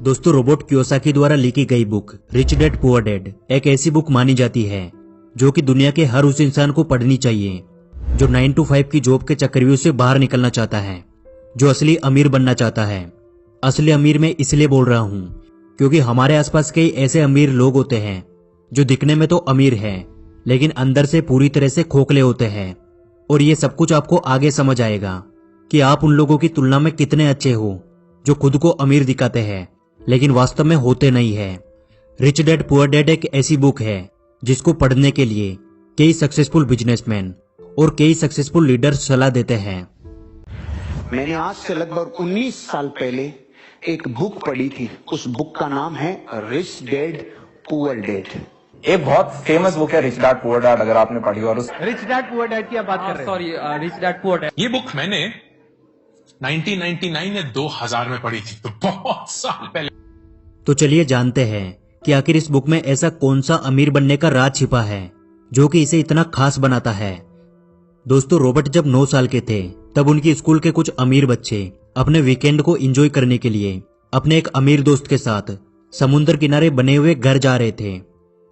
दोस्तों, Robert Kiyosaki द्वारा लिखी गई book rich dad poor dad एक ऐसी बुक मानी जाती है जो कि दुनिया के हर उस इंसान को पढ़नी चाहिए जो 9 to 5 की जॉब के चक्रव्यूह से बाहर निकलना चाहता है, जो असली अमीर बनना चाहता है। असली अमीर मैं इसलिए बोल रहा हूँ क्योंकि हमारे आसपास कई ऐसे अमीर लोग होते हैं जो दिखने में तो अमीर हैं लेकिन अंदर से पूरी तरह से खोखले होते हैं। और ये सब कुछ आपको आगे समझ आएगा कि आप उन लोगों की तुलना में कितने अच्छे हो जो खुद को अमीर दिखाते हैं लेकिन वास्तव में होते नहीं है। रिच डैड पुअर डैड एक ऐसी बुक है जिसको पढ़ने के लिए कई सक्सेसफुल बिजनेसमैन और कई सक्सेसफुल लीडर्स सलाह देते हैं। मैंने आज से लगभग 19 साल पहले एक बुक पढ़ी थी। उस बुक का नाम है रिच डैड पुअर डैड। ये बहुत फेमस बुक है रिच डैड पुअर डैड, अगर आपने पढ़ी। और उस रिच डैड पुअर डैड की आप बात कर रहे हैं? Sorry, rich dad poor dad. ये बुक मैंने 1999 या 2000 में पढ़ी थी, तो बहुत साल पहले। तो चलिए जानते हैं कि आखिर इस बुक में ऐसा कौन सा अमीर बनने का राज छिपा है जो कि इसे इतना खास बनाता है। दोस्तों, रॉबर्ट जब 9 साल के थे तब उनकी स्कूल के कुछ अमीर बच्चे अपने वीकेंड को एंजॉय करने के लिए अपने एक अमीर दोस्त के साथ समुद्र किनारे बने हुए घर जा रहे थे।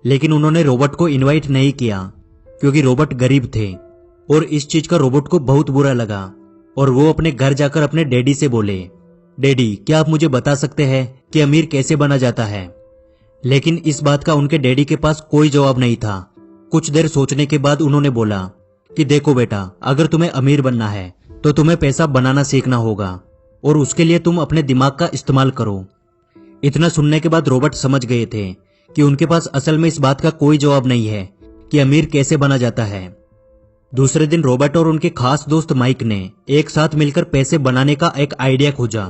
लेकिन उन्होंने रॉबर्ट को इनवाइट नहीं किया क्योंकि रॉबर्ट गरीब थे और इस चीज का रॉबर्ट को बहुत बुरा लगा और वो अपने घर जाकर अपने डैडी से बोले, डैडी क्या आप मुझे बता सकते हैं कि अमीर कैसे बना जाता है। लेकिन इस बात का उनके डैडी के पास कोई जवाब नहीं था। कुछ देर सोचने के बाद उन्होंने बोला कि देखो बेटा, अगर तुम्हें अमीर बनना है तो तुम्हें पैसा बनाना सीखना होगा और उसके लिए तुम अपने दिमाग का इस्तेमाल करो। इतना सुनने के बाद रॉबर्ट समझ गए थे कि उनके पास असल में इस बात का कोई जवाब नहीं है कि अमीर कैसे बना जाता है। दूसरे दिन रॉबर्ट और उनके खास दोस्त माइक ने एक साथ मिलकर पैसे बनाने का एक आइडिया खोजा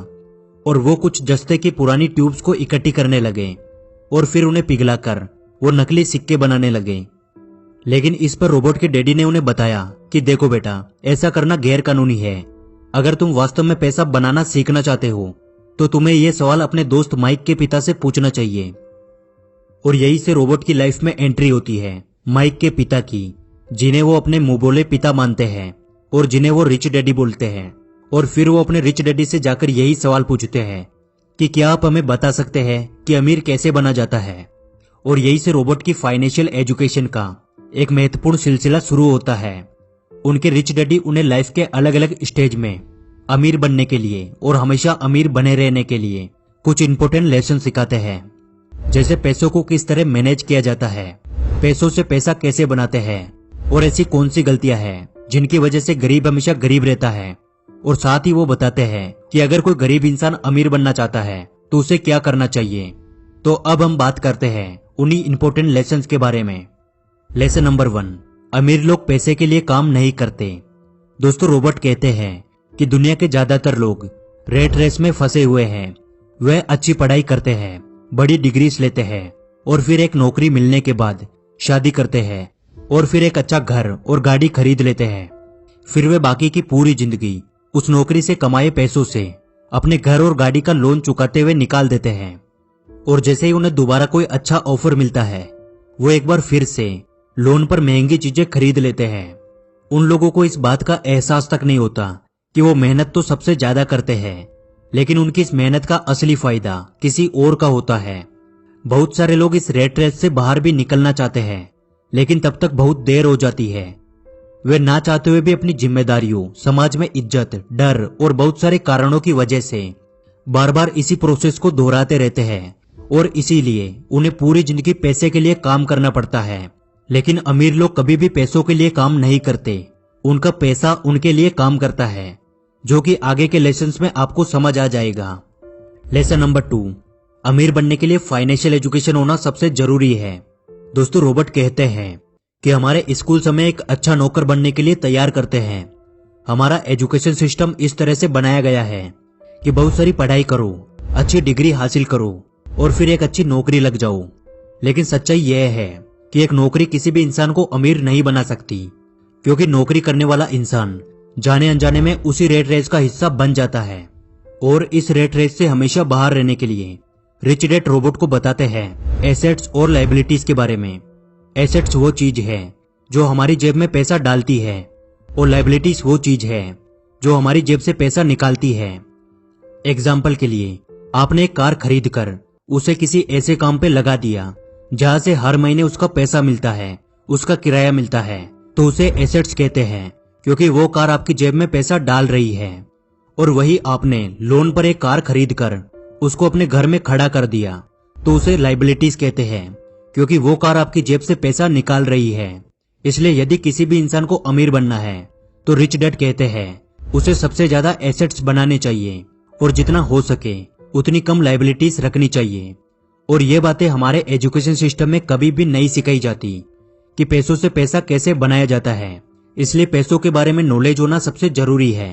और वो कुछ जस्ते की पुरानी ट्यूब्स को इकट्ठी करने लगे और फिर उन्हें पिघलाकर वो नकली सिक्के बनाने लगे। लेकिन इस पर रॉबर्ट के डैडी ने उन्हें बताया कि देखो बेटा, ऐसा करना गैर कानूनी है। अगर तुम वास्तव में पैसा बनाना सीखना चाहते हो तो तुम्हें यह सवाल अपने दोस्त माइक के पिता से पूछना चाहिए। और यही से रॉबर्ट की लाइफ में एंट्री होती है माइक के पिता की, जिन्हें वो अपने मुंह बोले पिता मानते हैं और जिन्हें वो रिच डैडी बोलते हैं। और फिर वो अपने रिच डैडी से जाकर यही सवाल पूछते हैं कि क्या आप हमें बता सकते हैं कि अमीर कैसे बना जाता है। और यही से रॉबर्ट की फाइनेंशियल एजुकेशन का एक महत्वपूर्ण सिलसिला शुरू होता है। उनके रिच डैडी उन्हें लाइफ के अलग अलग स्टेज में अमीर बनने के लिए और हमेशा अमीर बने रहने के लिए कुछ इंपॉर्टेंट लेसन सिखाते हैं, जैसे पैसों को किस तरह मैनेज किया जाता है, पैसों से पैसा कैसे बनाते हैं और ऐसी कौन सी गलतियां हैं जिनकी वजह से गरीब हमेशा गरीब रहता है। और साथ ही वो बताते हैं कि अगर कोई गरीब इंसान अमीर बनना चाहता है तो उसे क्या करना चाहिए। तो अब हम बात करते हैं उन्हीं इंपॉर्टेंट लेसन्स के बारे में। लेसन नंबर 1, अमीर लोग पैसे के लिए काम नहीं करते। दोस्तों, रॉबर्ट कहते हैं कि दुनिया के ज्यादातर लोग रेट रेस में फंसे हुए हैं। वह अच्छी पढ़ाई करते हैं, बड़ी डिग्रीज लेते हैं और फिर एक नौकरी मिलने के बाद शादी करते हैं और फिर एक अच्छा घर और गाड़ी खरीद लेते हैं। फिर वे बाकी की पूरी जिंदगी उस नौकरी से कमाए पैसों से अपने घर और गाड़ी का लोन चुकाते हुए निकाल देते हैं। और जैसे ही उन्हें दोबारा कोई अच्छा ऑफर मिलता है वो एक बार फिर से लोन पर महंगी चीजें खरीद लेते हैं। उन लोगों को इस बात का एहसास तक नहीं होता कि वो मेहनत तो सबसे ज्यादा करते हैं, लेकिन उनकी इस मेहनत का असली फायदा किसी और का होता है। बहुत सारे लोग इस रेट रेस से बाहर भी निकलना चाहते हैं, लेकिन तब तक बहुत देर हो जाती है। वे ना चाहते हुए भी अपनी जिम्मेदारियों, समाज में इज्जत, डर और बहुत सारे कारणों की वजह से बार बार इसी प्रोसेस को दोहराते रहते हैं और इसीलिए उन्हें पूरी जिंदगी पैसे के लिए काम करना पड़ता है। लेकिन अमीर लोग कभी भी पैसों के लिए काम नहीं करते, उनका पैसा उनके लिए काम करता है, जो कि आगे के लेसन्स में आपको समझ आ जाएगा। लेसन नंबर 2, अमीर बनने के लिए फाइनेंशियल एजुकेशन होना सबसे जरूरी है। दोस्तों, रॉबर्ट कहते हैं कि हमारे स्कूल हमें एक अच्छा नौकर बनने के लिए तैयार करते हैं। हमारा एजुकेशन सिस्टम इस तरह से बनाया गया है कि बहुत सारी पढ़ाई करो, अच्छी डिग्री हासिल करो और फिर एक अच्छी नौकरी लग जाओ। लेकिन सच्चाई यह है कि एक नौकरी किसी भी इंसान को अमीर नहीं बना सकती, क्योंकि नौकरी करने वाला इंसान जाने अनजाने में उसी रेट रेस का हिस्सा बन जाता है। और इस रेट रेस से हमेशा बाहर रहने के लिए रिच डैड रॉबर्ट को बताते हैं एसेट्स और लायबिलिटीज के बारे में। एसेट्स वो चीज है जो हमारी जेब में पैसा डालती है और लायबिलिटीज वो चीज है जो हमारी जेब से पैसा निकालती है। एग्जाम्पल के लिए आपने एक कार खरीद कर उसे किसी ऐसे काम पे लगा दिया जहां से हर महीने उसका पैसा मिलता है, उसका किराया मिलता है, तो उसे एसेट्स कहते हैं, क्योंकि वो कार आपकी जेब में पैसा डाल रही है। और वही आपने लोन पर एक कार खरीद कर उसको अपने घर में खड़ा कर दिया, तो उसे लाइबिलिटीज कहते हैं, क्योंकि वो कार आपकी जेब से पैसा निकाल रही है। इसलिए यदि किसी भी इंसान को अमीर बनना है तो रिच डैड कहते हैं उसे सबसे ज्यादा एसेट्स बनाने चाहिए और जितना हो सके उतनी कम लाइबिलिटीज रखनी चाहिए। और ये बातें हमारे एजुकेशन सिस्टम में कभी भी नहीं सिखाई जाती कि पैसों से पैसा कैसे बनाया जाता है। इसलिए पैसों के बारे में नॉलेज होना सबसे जरूरी है।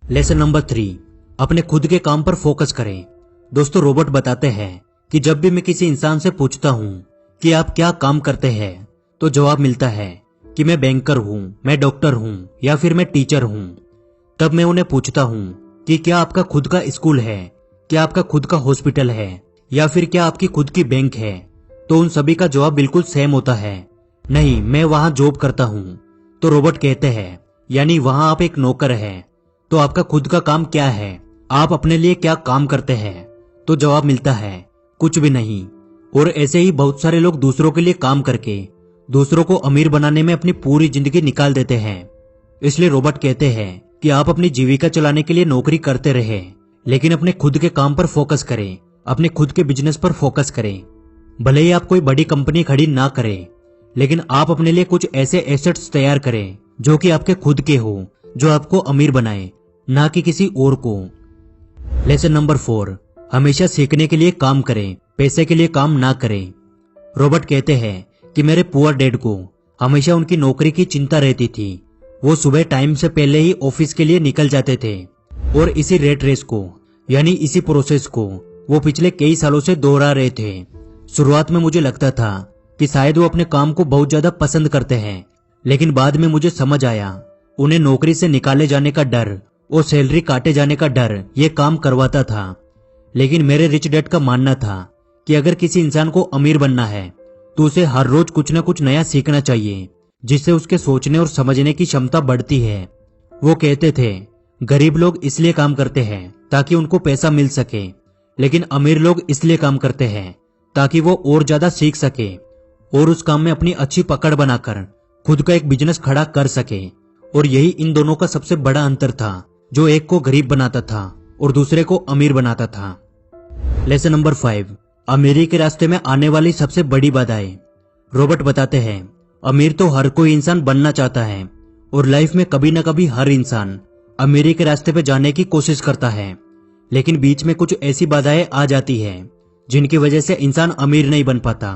लेसन नंबर 3, अपने खुद के काम पर फोकस करें। दोस्तों, रॉबर्ट बताते हैं कि जब भी मैं किसी इंसान से पूछता हूं कि आप क्या काम करते हैं, तो जवाब मिलता है कि मैं बैंकर हूं, मैं डॉक्टर हूं या फिर मैं टीचर हूं। तब मैं उन्हें पूछता हूं कि क्या आपका खुद का स्कूल है, क्या आपका खुद का हॉस्पिटल है, या फिर क्या आपकी खुद की बैंक है, तो उन सभी का जवाब बिल्कुल सेम होता है, नहीं, मैं वहां जॉब करता हूं। तो रॉबर्ट कहते हैं यानी वहां आप एक नौकर हैं, तो आपका खुद का काम क्या है, आप अपने लिए क्या काम करते हैं? तो जवाब मिलता है कुछ भी नहीं। और ऐसे ही बहुत सारे लोग दूसरों के लिए काम करके दूसरों को अमीर बनाने में अपनी पूरी जिंदगी निकाल देते हैं। इसलिए रॉबर्ट कहते हैं कि आप अपनी जीविका चलाने के लिए नौकरी करते रहे, लेकिन अपने खुद के काम पर फोकस करें, अपने खुद के बिजनेस पर फोकस करें। भले ही आप कोई बड़ी कंपनी खड़ी ना करें, लेकिन आप अपने लिए कुछ ऐसे एसेट्स तैयार करें जो कि आपके खुद के हो, जो आपको अमीर बनाए, ना कि किसी और को। लेसन नंबर 4, हमेशा सीखने के लिए काम करें, पैसे के लिए काम ना करें। रॉबर्ट कहते हैं कि मेरे पुअर डैड को हमेशा उनकी नौकरी की चिंता रहती थी। वो सुबह टाइम से पहले ही ऑफिस के लिए निकल जाते थे और इसी रेट रेस को यानी इसी प्रोसेस को वो पिछले कई सालों से दोहरा रहे थे। शुरुआत में मुझे लगता था कि शायद वो अपने काम को बहुत ज्यादा पसंद करते हैं, लेकिन बाद में मुझे समझ आया उन्हें नौकरी से निकाले जाने का डर और सैलरी काटे जाने का डर ये काम करवाता था। लेकिन मेरे रिच डैड का मानना था कि अगर किसी इंसान को अमीर बनना है तो उसे हर रोज कुछ न कुछ नया सीखना चाहिए, जिससे उसके सोचने और समझने की क्षमता बढ़ती है। वो कहते थे गरीब लोग इसलिए काम करते हैं ताकि उनको पैसा मिल सके, लेकिन अमीर लोग इसलिए काम करते हैं ताकि वो और ज्यादा सीख सके और उस काम में अपनी अच्छी पकड़ बनाकर खुद का एक बिजनेस खड़ा कर सके। और यही इन दोनों का सबसे बड़ा अंतर था, जो एक को गरीब बनाता था और दूसरे को अमीर बनाता था। लेसन नंबर 5, अमीरी के रास्ते में आने वाली सबसे बड़ी बाधाएं। रॉबर्ट बताते हैं अमीर तो हर कोई इंसान बनना चाहता है और लाइफ में कभी न कभी हर इंसान अमीरी के रास्ते पे जाने की कोशिश करता है, लेकिन बीच में कुछ ऐसी बाधाएं आ जाती है जिनकी वजह से इंसान अमीर नहीं बन पाता।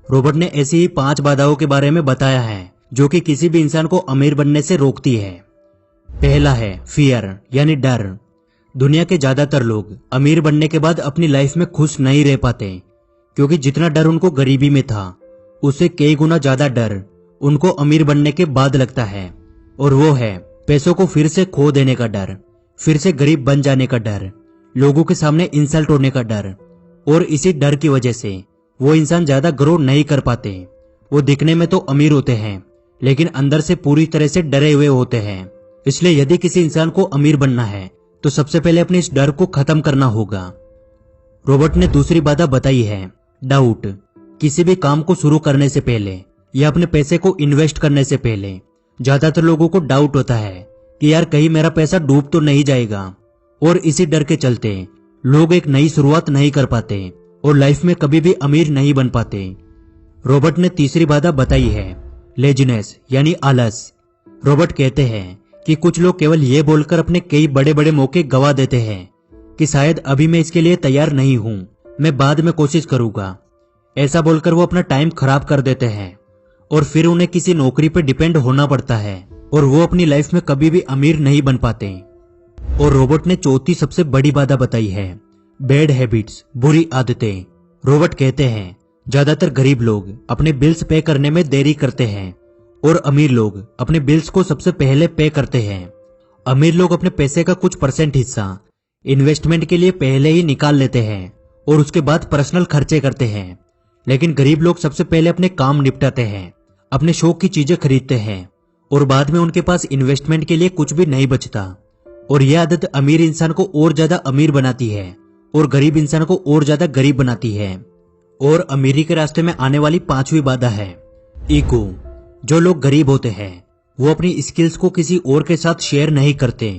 रॉबर्ट ने ऐसी ही 5 बाधाओं के बारे में बताया है जो कि किसी भी इंसान को अमीर बनने से रोकती है। पहला है फियर यानी डर। दुनिया के ज्यादातर लोग अमीर बनने के बाद अपनी लाइफ में खुश नहीं रह पाते, क्योंकि जितना डर उनको गरीबी में था उससे कई गुना ज्यादा डर उनको अमीर बनने के बाद लगता है, और वो है पैसों को फिर से खो देने का डर, फिर से गरीब बन जाने का डर, लोगों के सामने इंसल्ट होने का डर। और इसी डर की वजह से वो इंसान ज्यादा ग्रो नहीं कर पाते। वो दिखने में तो अमीर होते हैं, लेकिन अंदर से पूरी तरह से डरे हुए होते हैं। इसलिए यदि किसी इंसान को अमीर बनना है तो सबसे पहले अपने इस डर को खत्म करना होगा। रॉबर्ट ने दूसरी बाधा बताई है डाउट। किसी भी काम को शुरू करने से पहले या अपने पैसे को इन्वेस्ट करने से पहले ज्यादातर लोगों को डाउट होता है कि यार कहीं मेरा पैसा डूब तो नहीं जाएगा, और इसी डर के चलते लोग एक नई शुरुआत नहीं कर पाते और लाइफ में कभी भी अमीर नहीं बन पाते। रॉबर्ट ने तीसरी बाधा बताई है लेजीनेस यानी आलस। रॉबर्ट कहते हैं कि कुछ लोग केवल ये बोलकर अपने कई बड़े बड़े मौके गवा देते हैं कि शायद अभी मैं इसके लिए तैयार नहीं हूं, मैं बाद में कोशिश करूंगा। ऐसा बोलकर वो अपना टाइम खराब कर देते हैं और फिर उन्हें किसी नौकरी पर डिपेंड होना पड़ता है और वो अपनी लाइफ में कभी भी अमीर नहीं बन पाते। और रॉबर्ट ने चौथी सबसे बड़ी बाधा बताई है बैड हैबिट्स, बुरी आदतें। रॉबर्ट कहते हैं ज्यादातर गरीब लोग अपने बिल्स पे करने में देरी करते हैं और अमीर लोग अपने बिल्स को सबसे पहले पे करते हैं। अमीर लोग अपने पैसे का कुछ % हिस्सा इन्वेस्टमेंट के लिए पहले ही निकाल लेते हैं और उसके बाद पर्सनल खर्चे करते हैं, लेकिन गरीब लोग सबसे पहले अपने काम निपटाते हैं, अपने शौक की चीजें खरीदते हैं और बाद में उनके पास इन्वेस्टमेंट के लिए कुछ भी नहीं बचता। और यह आदत अमीर इंसान को और ज्यादा अमीर बनाती है और गरीब इंसान को और ज्यादा गरीब बनाती है। और अमीरी के रास्ते में आने वाली 5वीं बाधा है ईगो। जो लोग गरीब होते हैं वो अपनी स्किल्स को किसी और के साथ शेयर नहीं करते,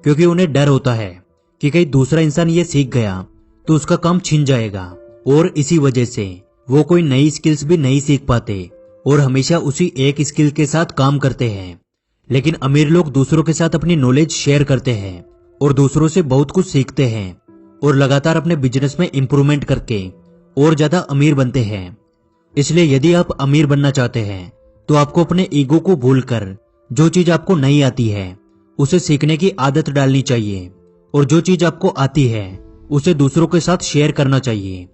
क्योंकि उन्हें डर होता है कि कहीं दूसरा इंसान ये सीख गया तो उसका काम छिन जाएगा, और इसी वजह से वो कोई नई स्किल्स भी नहीं सीख पाते और हमेशा उसी एक स्किल के साथ काम करते हैं। लेकिन अमीर लोग दूसरों के साथ अपनी नॉलेज शेयर करते हैं और दूसरों से बहुत कुछ सीखते हैं और लगातार अपने बिजनेस में इंप्रूवमेंट करके और ज्यादा अमीर बनते हैं। इसलिए यदि आप अमीर बनना चाहते हैं तो आपको अपने ईगो को भूलकर जो चीज आपको नहीं आती है उसे सीखने की आदत डालनी चाहिए, और जो चीज आपको आती है उसे दूसरों के साथ शेयर करना चाहिए।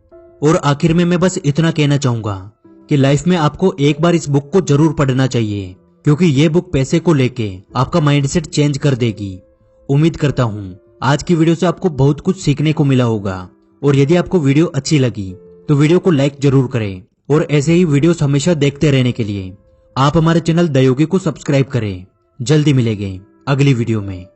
और आखिर में मैं बस इतना कहना चाहूंगा कि लाइफ में आपको एक बार इस बुक को जरूर पढ़ना चाहिए, क्योंकि ये बुक पैसे को लेके आपका माइंडसेट चेंज कर देगी। उम्मीद करता हूँ आज की वीडियो से आपको बहुत कुछ सीखने को मिला होगा, और यदि आपको वीडियो अच्छी लगी तो वीडियो को लाइक जरूर करें, और ऐसे ही वीडियोस हमेशा देखते रहने के लिए आप हमारे चैनल द योगी को सब्सक्राइब करें। जल्दी मिलेंगे अगली वीडियो में।